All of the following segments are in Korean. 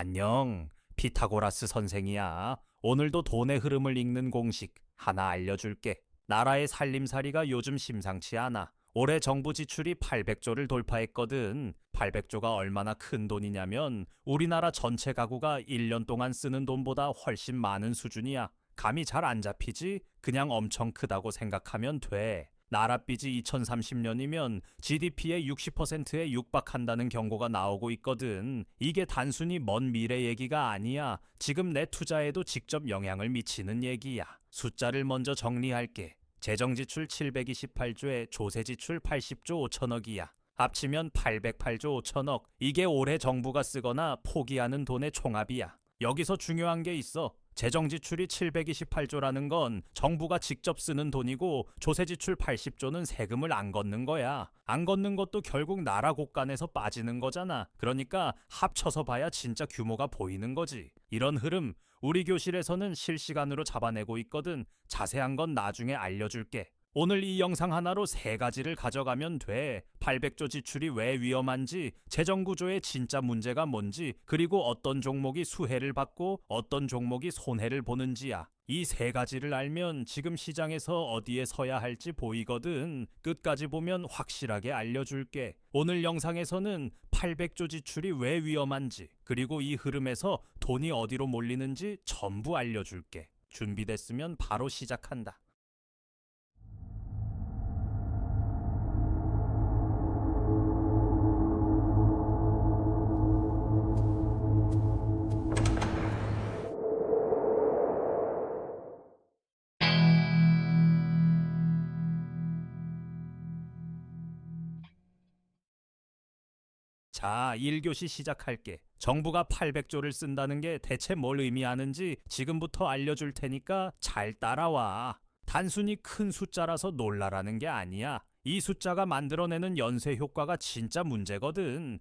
안녕. 피타고라스 선생이야. 오늘도 돈의 흐름을 읽는 공식 하나 알려줄게. 나라의 살림살이가 요즘 심상치 않아. 올해 정부 지출이 800조를 돌파했거든. 800조가 얼마나 큰 돈이냐면 우리나라 전체 가구가 1년 동안 쓰는 돈보다 훨씬 많은 수준이야. 감이 잘 안 잡히지? 그냥 엄청 크다고 생각하면 돼. 나라 빚이 2030년이면 GDP의 60%에 육박한다는 경고가 나오고 있거든. 이게 단순히 먼 미래 얘기가 아니야. 지금 내 투자에도 직접 영향을 미치는 얘기야. 숫자를 먼저 정리할게. 재정지출 728조에 조세지출 80조 5천억이야. 합치면 808조 5천억. 이게 올해 정부가 쓰거나 포기하는 돈의 총합이야. 여기서 중요한 게 있어. 재정지출이 728조라는 건 정부가 직접 쓰는 돈이고 조세지출 80조는 세금을 안 걷는 거야. 안 걷는 것도 결국 나라 곳간에서 빠지는 거잖아. 그러니까 합쳐서 봐야 진짜 규모가 보이는 거지. 이런 흐름 우리 교실에서는 실시간으로 잡아내고 있거든. 자세한 건 나중에 알려줄게. 오늘 이 영상 하나로 세 가지를 가져가면 돼. 800조 지출이 왜 위험한지, 재정구조의 진짜 문제가 뭔지, 그리고 어떤 종목이 수혜를 받고 어떤 종목이 손해를 보는지야. 이 세 가지를 알면 지금 시장에서 어디에 서야 할지 보이거든. 끝까지 보면 확실하게 알려줄게. 오늘 영상에서는 800조 지출이 왜 위험한지, 그리고 이 흐름에서 돈이 어디로 몰리는지 전부 알려줄게. 준비됐으면 바로 시작한다. 자, 1교시 시작할게. 정부가 800조를 쓴다는 게 대체 뭘 의미하는지 지금부터 알려줄 테니까 잘 따라와. 단순히 큰 숫자라서 놀라라는 게 아니야. 이 숫자가 만들어내는 연쇄 효과가 진짜 문제거든.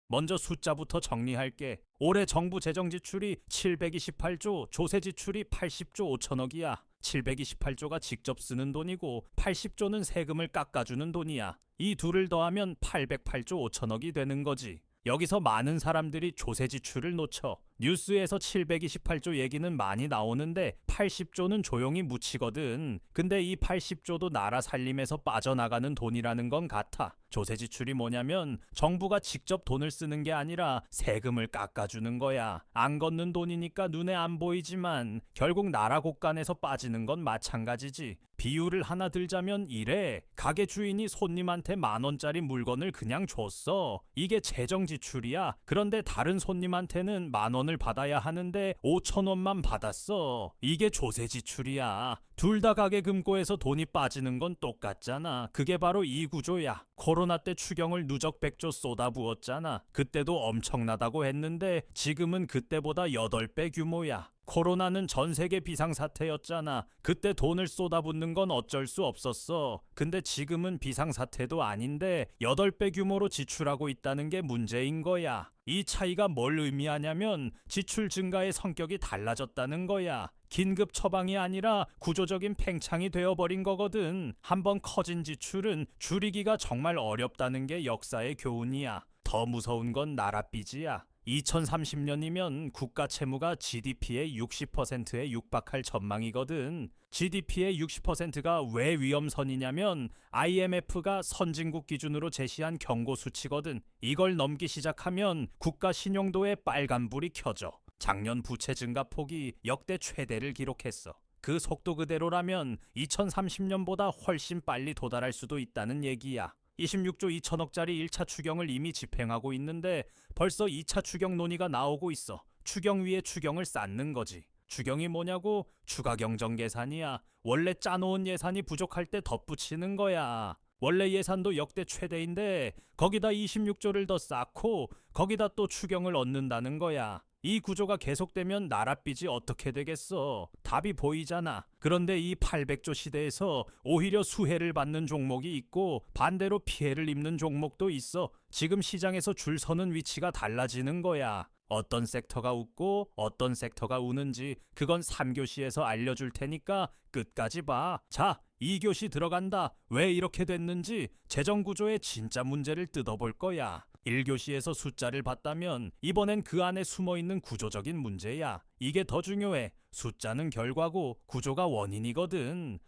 먼저 숫자부터 정리할게. 올해 정부 재정 지출이 728조, 조세 지출이 80조 5천억이야. 728조가 직접 쓰는 돈이고 80조는 세금을 깎아주는 돈이야. 이 둘을 더하면 808조 5천억이 되는 거지. 여기서 많은 사람들이 조세 지출을 놓쳐. 뉴스에서 728조 얘기는 많이 나오는데 80조는 조용히 묻히거든. 근데 이 80조도 나라 살림에서 빠져나가는 돈이라는 건 같아. 조세 지출이 뭐냐면 정부가 직접 돈을 쓰는 게 아니라 세금을 깎아주는 거야. 안 걷는 돈이니까 눈에 안 보이지만 결국 나라 곳간에서 빠지는 건 마찬가지지. 비유를 하나 들자면 이래. 가게 주인이 손님한테 10,000원짜리 물건을 그냥 줬어. 이게 재정 지출이야. 그런데 다른 손님한테는 10,000원을 받아야 하는데 5,000원만 받았어. 이게 조세 지출이야. 둘 다 가게 금고에서 돈이 빠지는 건 똑같잖아. 그게 바로 이 구조야. 코로나 때 추경을 누적 100조 쏟아부었잖아. 그때도 엄청나다고 했는데 지금은 그때보다 8배 규모야. 코로나는 전 세계 비상사태였잖아. 그때 돈을 쏟아붓는 건 어쩔 수 없었어. 근데 지금은 비상사태도 아닌데 8배 규모로 지출하고 있다는 게 문제인 거야. 이 차이가 뭘 의미하냐면 지출 증가의 성격이 달라졌다는 거야. 긴급 처방이 아니라 구조적인 팽창이 되어버린 거거든. 한번 커진 지출은 줄이기가 정말 어렵다는 게 역사의 교훈이야. 더 무서운 건 나라 빚이야. 2030년이면 국가 채무가 GDP의 60%에 육박할 전망이거든. GDP의 60%가 왜 위험선이냐면 IMF가 선진국 기준으로 제시한 경고 수치거든. 이걸 넘기 시작하면 국가 신용도에 빨간불이 켜져. 작년 부채 증가 폭이 역대 최대를 기록했어. 그 속도 그대로라면 2030년보다 훨씬 빨리 도달할 수도 있다는 얘기야. 26조 2천억짜리 1차 추경을 이미 집행하고 있는데 벌써 2차 추경 논의가 나오고 있어. 추경 위에 추경을 쌓는 거지. 추경이 뭐냐고? 추가 경정 계산이야. 원래 짜놓은 예산이 부족할 때 덧붙이는 거야. 원래 예산도 역대 최대인데 거기다 26조를 더 쌓고 거기다 또 추경을 얻는다는 거야. 이 구조가 계속되면 나라 빚이 어떻게 되겠어? 답이 보이잖아. 그런데 이 800조 시대에서 오히려 수혜를 받는 종목이 있고 반대로 피해를 입는 종목도 있어. 지금 시장에서 줄 서는 위치가 달라지는 거야. 어떤 섹터가 웃고 어떤 섹터가 우는지 그건 3교시에서 알려줄 테니까 끝까지 봐. 자, 2교시 들어간다. 왜 이렇게 됐는지 재정구조의 진짜 문제를 뜯어볼 거야. 1교시에서 숫자를 봤다면 이번엔 그 안에 숨어있는 구조적인 문제야. 이게 더 중요해. 숫자는 결과고 구조가 원인이거든.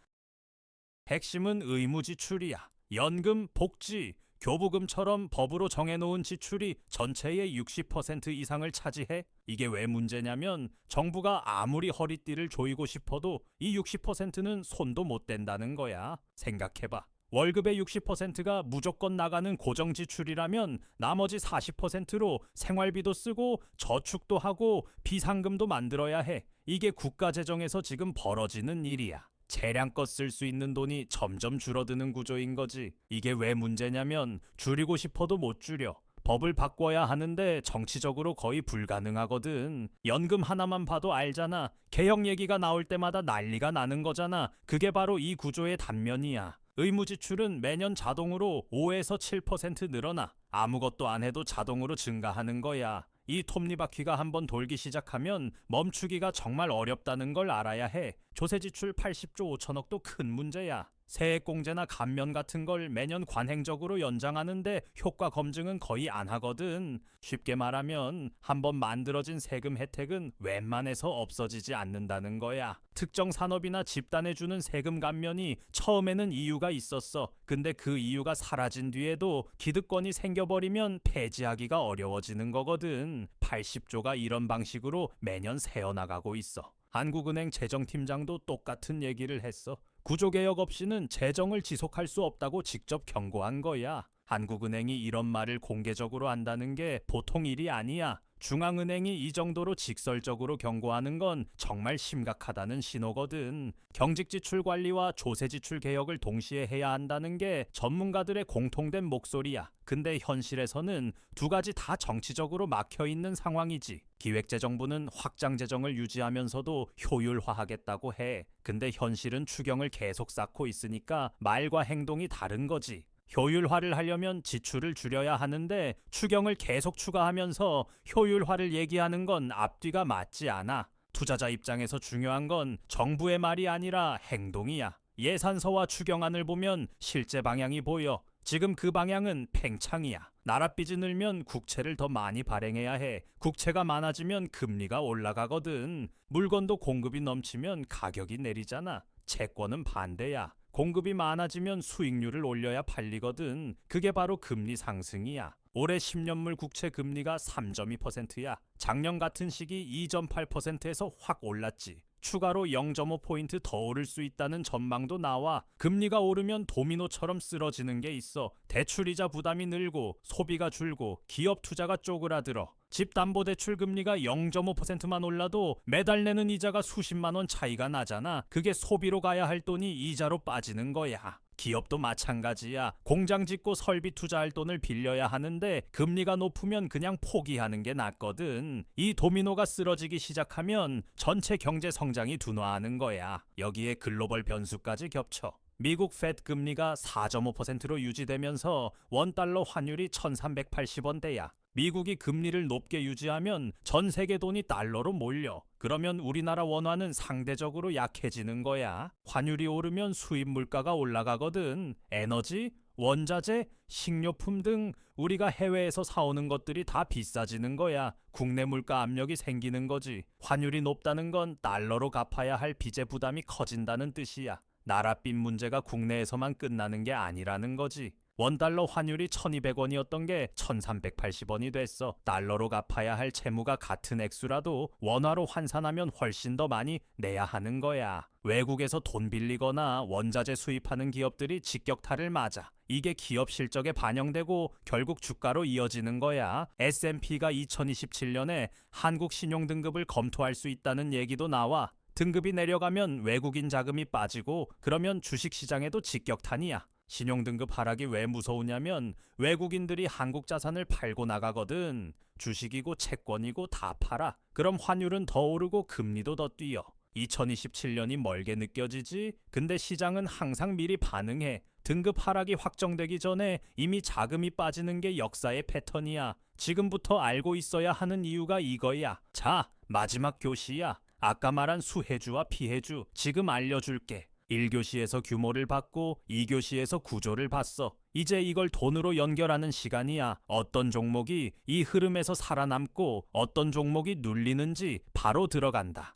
핵심은 의무 지출이야. 연금, 복지, 교부금처럼 법으로 정해놓은 지출이 전체의 60% 이상을 차지해. 이게 왜 문제냐면 정부가 아무리 허리띠를 조이고 싶어도 이 60%는 손도 못 댄다는 거야. 생각해봐. 월급의 60%가 무조건 나가는 고정 지출이라면 나머지 40%로 생활비도 쓰고 저축도 하고 비상금도 만들어야 해. 이게 국가 재정에서 지금 벌어지는 일이야. 재량껏 쓸 수 있는 돈이 점점 줄어드는 구조인 거지. 이게 왜 문제냐면 줄이고 싶어도 못 줄여. 법을 바꿔야 하는데 정치적으로 거의 불가능하거든. 연금 하나만 봐도 알잖아. 개혁 얘기가 나올 때마다 난리가 나는 거잖아. 그게 바로 이 구조의 단면이야. 의무 지출은 매년 자동으로 5에서 7% 늘어나. 아무것도 안 해도 자동으로 증가하는 거야. 이 톱니바퀴가 한번 돌기 시작하면 멈추기가 정말 어렵다는 걸 알아야 해. 조세 지출 80조 5천억도 큰 문제야. 세액공제나 감면 같은 걸 매년 관행적으로 연장하는데 효과 검증은 거의 안 하거든. 쉽게 말하면 한번 만들어진 세금 혜택은 웬만해서 없어지지 않는다는 거야. 특정 산업이나 집단에 주는 세금 감면이 처음에는 이유가 있었어. 근데 그 이유가 사라진 뒤에도 기득권이 생겨버리면 폐지하기가 어려워지는 거거든. 80조가 이런 방식으로 매년 새어나가고 있어. 한국은행 재정팀장도 똑같은 얘기를 했어. 구조개혁 없이는 재정을 지속할 수 없다고 직접 경고한 거야. 한국은행이 이런 말을 공개적으로 한다는 게 보통 일이 아니야. 중앙은행이 이 정도로 직설적으로 경고하는 건 정말 심각하다는 신호거든. 경직지출 관리와 조세지출 개혁을 동시에 해야 한다는 게 전문가들의 공통된 목소리야. 근데 현실에서는 두 가지 다 정치적으로 막혀있는 상황이지. 기획재정부는 확장 재정을 유지하면서도 효율화하겠다고 해. 근데 현실은 추경을 계속 쌓고 있으니까 말과 행동이 다른 거지. 효율화를 하려면 지출을 줄여야 하는데 추경을 계속 추가하면서 효율화를 얘기하는 건 앞뒤가 맞지 않아. 투자자 입장에서 중요한 건 정부의 말이 아니라 행동이야. 예산서와 추경안을 보면 실제 방향이 보여. 지금 그 방향은 팽창이야. 나랏빚이 늘면 국채를 더 많이 발행해야 해. 국채가 많아지면 금리가 올라가거든. 물건도 공급이 넘치면 가격이 내리잖아. 채권은 반대야. 공급이 많아지면 수익률을 올려야 팔리거든. 그게 바로 금리 상승이야. 올해 10년물 국채 금리가 3.2%야. 작년 같은 시기 2.8%에서 확 올랐지. 추가로 0.5포인트 더 오를 수 있다는 전망도 나와. 금리가 오르면 도미노처럼 쓰러지는 게 있어. 대출이자 부담이 늘고 소비가 줄고 기업 투자가 쪼그라들어. 집담보대출 금리가 0.5%만 올라도 매달 내는 이자가 수십만 원 차이가 나잖아. 그게 소비로 가야 할 돈이 이자로 빠지는 거야. 기업도 마찬가지야. 공장 짓고 설비 투자할 돈을 빌려야 하는데 금리가 높으면 그냥 포기하는 게 낫거든. 이 도미노가 쓰러지기 시작하면 전체 경제 성장이 둔화하는 거야. 여기에 글로벌 변수까지 겹쳐. 미국 페드 금리가 4.5%로 유지되면서 원달러 환율이 1380원대야. 미국이 금리를 높게 유지하면 전 세계 돈이 달러로 몰려. 그러면 우리나라 원화는 상대적으로 약해지는 거야. 환율이 오르면 수입 물가가 올라가거든. 에너지, 원자재, 식료품 등 우리가 해외에서 사오는 것들이 다 비싸지는 거야. 국내 물가 압력이 생기는 거지. 환율이 높다는 건 달러로 갚아야 할 빚의 부담이 커진다는 뜻이야. 나랏빚 문제가 국내에서만 끝나는 게 아니라는 거지. 원달러 환율이 1200원이었던 게 1380원이 됐어. 달러로 갚아야 할 채무가 같은 액수라도 원화로 환산하면 훨씬 더 많이 내야 하는 거야. 외국에서 돈 빌리거나 원자재 수입하는 기업들이 직격탄을 맞아. 이게 기업 실적에 반영되고 결국 주가로 이어지는 거야. S&P가 2027년에 한국 신용등급을 검토할 수 있다는 얘기도 나와. 등급이 내려가면 외국인 자금이 빠지고 그러면 주식시장에도 직격탄이야. 신용등급 하락이 왜 무서우냐면 외국인들이 한국 자산을 팔고 나가거든. 주식이고 채권이고 다 팔아. 그럼 환율은 더 오르고 금리도 더 뛰어. 2027년이 멀게 느껴지지? 근데 시장은 항상 미리 반응해. 등급 하락이 확정되기 전에 이미 자금이 빠지는 게 역사의 패턴이야. 지금부터 알고 있어야 하는 이유가 이거야. 자, 마지막 교시야. 아까 말한 수혜주와 피해주 지금 알려줄게. 1교시에서 규모를 봤고 2교시에서 구조를 봤어. 이제 이걸 돈으로 연결하는 시간이야. 어떤 종목이 이 흐름에서 살아남고 어떤 종목이 눌리는지 바로 들어간다.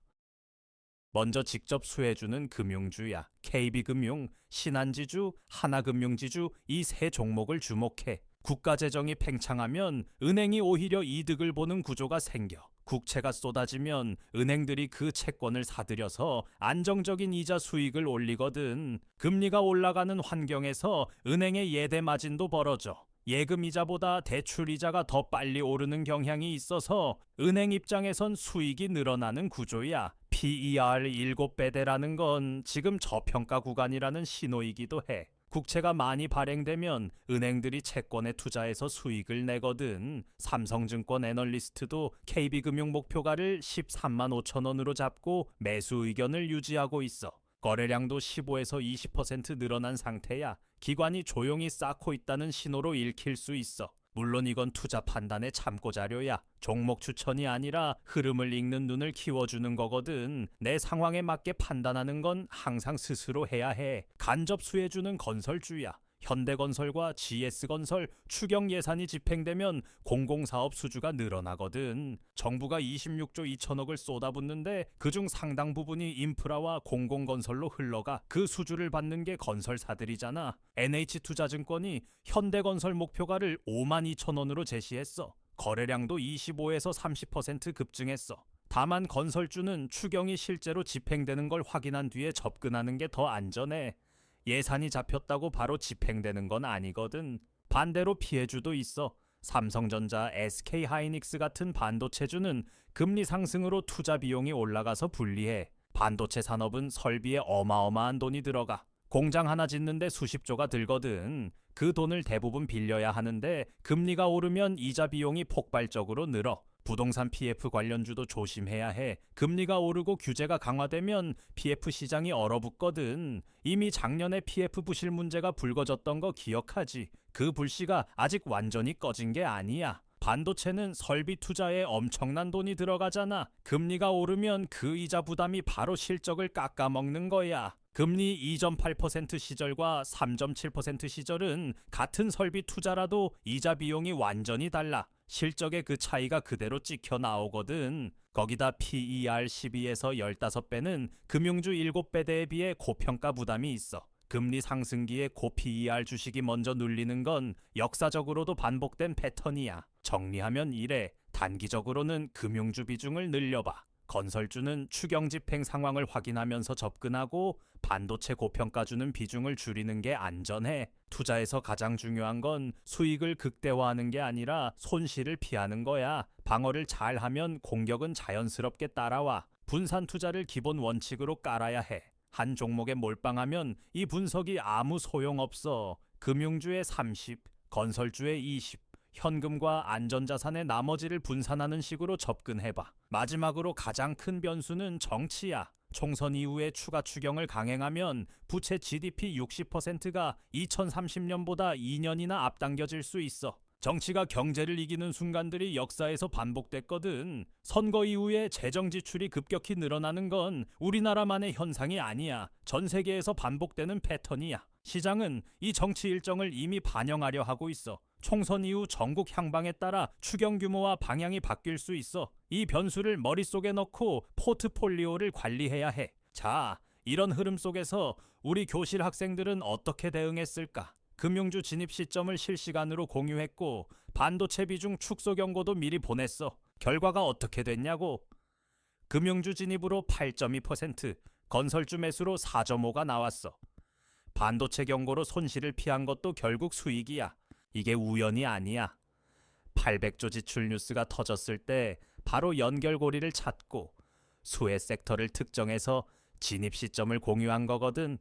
먼저 직접 수혜주는 금융주야. KB금융, 신한지주, 하나금융지주 이 세 종목을 주목해. 국가재정이 팽창하면 은행이 오히려 이득을 보는 구조가 생겨. 국채가 쏟아지면 은행들이 그 채권을 사들여서 안정적인 이자 수익을 올리거든. 금리가 올라가는 환경에서 은행의 예대 마진도 벌어져. 예금 이자보다 대출 이자가 더 빨리 오르는 경향이 있어서 은행 입장에선 수익이 늘어나는 구조야. PER 7배대라는 건 지금 저평가 구간이라는 신호이기도 해. 국채가 많이 발행되면 은행들이 채권에 투자해서 수익을 내거든. 삼성증권 애널리스트도 KB금융 목표가를 13만 5천 원으로 잡고 매수 의견을 유지하고 있어. 거래량도 15에서 20% 늘어난 상태야. 기관이 조용히 쌓고 있다는 신호로 읽힐 수 있어. 물론 이건 투자 판단의 참고 자료야. 종목 추천이 아니라 흐름을 읽는 눈을 키워주는 거거든. 내 상황에 맞게 판단하는 건 항상 스스로 해야 해. 간접 수혜주는 건설주야. 현대건설과 GS건설 추경 예산이 집행되면 공공사업 수주가 늘어나거든. 정부가 26조 2천억을 쏟아붓는데 그중 상당 부분이 인프라와 공공건설로 흘러가. 그 수주를 받는 게 건설사들이잖아. NH투자증권이 현대건설 목표가를 5만 2천 원으로 제시했어. 거래량도 25에서 30% 급증했어. 다만 건설주는 추경이 실제로 집행되는 걸 확인한 뒤에 접근하는 게 더 안전해. 예산이 잡혔다고 바로 집행되는 건 아니거든. 반대로 피해주도 있어. 삼성전자, SK하이닉스 같은 반도체주는 금리 상승으로 투자 비용이 올라가서 불리해. 반도체 산업은 설비에 어마어마한 돈이 들어가. 공장 하나 짓는데 수십조가 들거든. 그 돈을 대부분 빌려야 하는데 금리가 오르면 이자 비용이 폭발적으로 늘어. 부동산 PF 관련주도 조심해야 해. 금리가 오르고 규제가 강화되면 PF 시장이 얼어붙거든. 이미 작년에 PF 부실 문제가 불거졌던 거 기억하지? 그 불씨가 아직 완전히 꺼진 게 아니야. 반도체는 설비 투자에 엄청난 돈이 들어가잖아. 금리가 오르면 그 이자 부담이 바로 실적을 깎아먹는 거야. 금리 2.8% 시절과 3.7% 시절은 같은 설비 투자라도 이자 비용이 완전히 달라. 실적의 그 차이가 그대로 찍혀 나오거든. 거기다 PER 12에서 15배는 금융주 7배대에 비해 고평가 부담이 있어. 금리 상승기에 고 PER 주식이 먼저 눌리는 건 역사적으로도 반복된 패턴이야. 정리하면 이래. 단기적으로는 금융주 비중을 늘려봐. 건설주는 추경 집행 상황을 확인하면서 접근하고 반도체 고평가주는 비중을 줄이는 게 안전해. 투자에서 가장 중요한 건 수익을 극대화하는 게 아니라 손실을 피하는 거야. 방어를 잘하면 공격은 자연스럽게 따라와. 분산 투자를 기본 원칙으로 깔아야 해. 한 종목에 몰빵하면 이 분석이 아무 소용없어. 금융주의 30, 건설주의 20, 현금과 안전자산의 나머지를 분산하는 식으로 접근해봐. 마지막으로 가장 큰 변수는 정치야. 총선 이후에 추가 추경을 강행하면 부채 GDP 60%가 2030년보다 2년이나 앞당겨질 수 있어. 정치가 경제를 이기는 순간들이 역사에서 반복됐거든. 선거 이후에 재정 지출이 급격히 늘어나는 건 우리나라만의 현상이 아니야. 전 세계에서 반복되는 패턴이야. 시장은 이 정치 일정을 이미 반영하려 하고 있어. 총선 이후 전국 향방에 따라 추경 규모와 방향이 바뀔 수 있어. 이 변수를 머릿속에 넣고 포트폴리오를 관리해야 해. 자, 이런 흐름 속에서 우리 교실 학생들은 어떻게 대응했을까? 금융주 진입 시점을 실시간으로 공유했고 반도체 비중 축소 경고도 미리 보냈어. 결과가 어떻게 됐냐고? 금융주 진입으로 8.2%, 건설주 매수로 4.5가 나왔어. 반도체 경고로 손실을 피한 것도 결국 수익이야. 이게 우연이 아니야. 800조 지출 뉴스가 터졌을 때 바로 연결고리를 찾고 수혜 섹터를 특정해서 진입 시점을 공유한 거거든.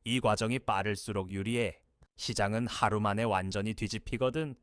이 과정이 빠를수록 유리해. 시장은 하루 만에 완전히 뒤집히거든.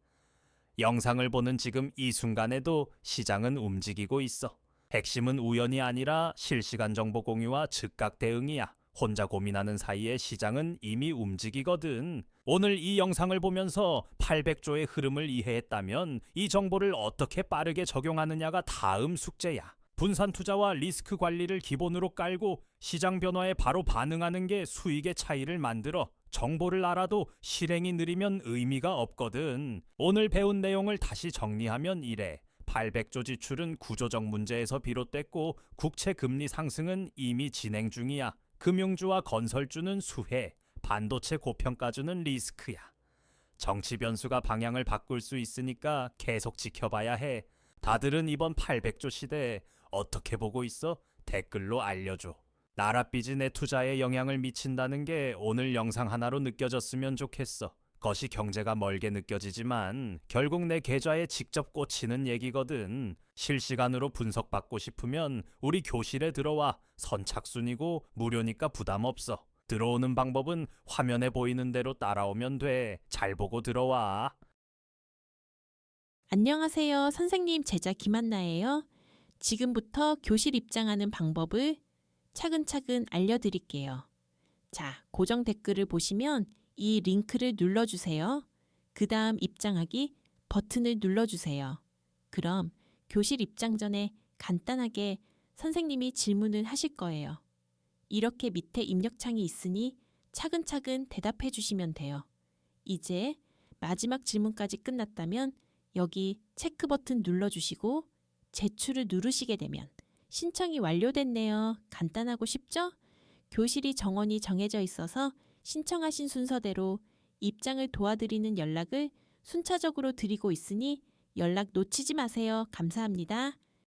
영상을 보는 지금 이 순간에도 시장은 움직이고 있어. 핵심은 우연이 아니라 실시간 정보 공유와 즉각 대응이야. 혼자 고민하는 사이에 시장은 이미 움직이거든. 오늘 이 영상을 보면서 800조의 흐름을 이해했다면 이 정보를 어떻게 빠르게 적용하느냐가 다음 숙제야. 분산 투자와 리스크 관리를 기본으로 깔고 시장 변화에 바로 반응하는 게 수익의 차이를 만들어 정보를 알아도 실행이 느리면 의미가 없거든. 오늘 배운 내용을 다시 정리하면 이래. 800조 지출은 구조적 문제에서 비롯됐고 국채 금리 상승은 이미 진행 중이야. 금융주와 건설주는 수혜, 반도체 고평가주는 리스크야. 정치 변수가 방향을 바꿀 수 있으니까 계속 지켜봐야 해. 다들은 이번 800조 시대에 어떻게 보고 있어? 댓글로 알려줘. 나랏빚이 내 투자에 영향을 미친다는 게 오늘 영상 하나로 느껴졌으면 좋겠어. 것이 경제가 멀게 느껴지지만 결국 내 계좌에 직접 꽂히는 얘기거든. 실시간으로 분석받고 싶으면 우리 교실에 들어와. 선착순이고 무료니까 부담 없어. 들어오는 방법은 화면에 보이는 대로 따라오면 돼. 잘 보고 들어와. 안녕하세요. 선생님 제자 김한나예요. 지금부터 교실 입장하는 방법을 차근차근 알려드릴게요. 자, 고정 댓글을 보시면 이 링크를 눌러주세요. 그 다음 입장하기 버튼을 눌러주세요. 그럼 교실 입장 전에 간단하게 선생님이 질문을 하실 거예요. 이렇게 밑에 입력창이 있으니 차근차근 대답해 주시면 돼요. 이제 마지막 질문까지 끝났다면 여기 체크 버튼 눌러주시고 제출을 누르시게 되면 신청이 완료됐네요. 간단하고 쉽죠? 교실이 정원이 정해져 있어서 신청하신 순서대로 입장을 도와드리는 연락을 순차적으로 드리고 있으니 연락 놓치지 마세요. 감사합니다.